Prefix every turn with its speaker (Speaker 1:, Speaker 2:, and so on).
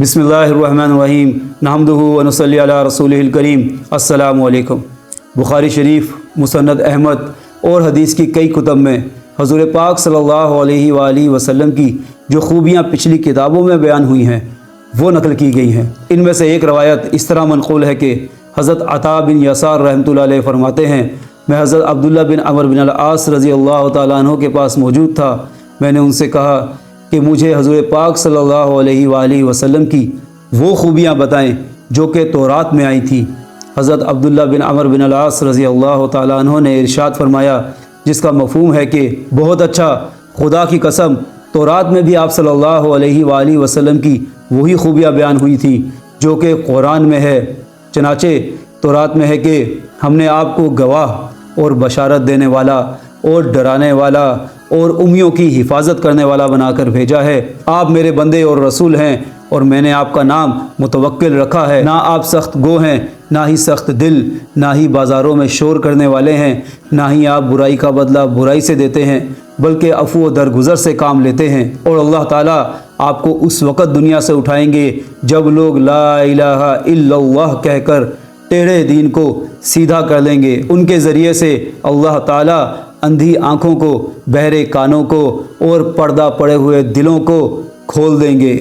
Speaker 1: बिस्मिल्लाहिर्रहमानिर्रहीम नहमदुहु व नसल्ली अला रसूलिहिल करीम। अस्सलामु अलैकुम। बुखारी शरीफ, मुसन्नद अहमद और हदीस की कई कुतब में हज़ूर पाक सल्लल्लाहु अलैहि वसल्लम की जो खूबियाँ पिछली किताबों में बयान हुई हैं वो नकल की गई हैं। इनमें से एक रवायत इस तरह मनक़ूल है कि हज़रत अता बिन यसार रहमतुल्लाह अलैह फरमाते हैं, मैं हज़रत अब्दुल्ला बिन अमर बिन अल-आस रज़ी अल्लाह तआला अन्हु के पास मौजूद था। मैंने उनसे कहा कि मुझे हज़ूर पाक सल्लल्लाहु अलैहि वसल्लम की वो खूबियाँ बताएं जो कि तौरात में आई थी। हज़रत अब्दुल्ला बिन अमर बिन अल-आस रज़ी अल्लाह तआला अन्हु ने इरशाद फरमाया, जिसका मफ़हूम है कि बहुत अच्छा, खुदा की कसम तौरात में भी आप सल्लल्लाहु अलैहि वसल्लम की वही खूबियाँ बयान हुई थी जो कि कुरान में है। चनाचे तौरात में है कि हमने आपको गवाह और बशारत देने वाला और डराने वाला और उम्मियों की हिफाजत करने वाला बनाकर भेजा है। आप मेरे बंदे और रसूल हैं और मैंने आपका नाम मुतवक्किल रखा है। ना आप सख्त गो हैं, ना ही सख्त दिल, ना ही बाज़ारों में शोर करने वाले हैं, ना ही आप बुराई का बदला बुराई से देते हैं, बल्कि अफ़ू व दरगुज़र से काम लेते हैं। और अल्लाह ताला आपको उस वक़्त दुनिया से उठाएंगे जब लोग ला इलाहा इल्लल्लाह कहकर टेढ़े दीन को सीधा कर लेंगे। उनके ज़रिए से अल्लाह ताला अंधी आँखों को, बहरे कानों को और पर्दा पड़े हुए दिलों को खोल देंगे।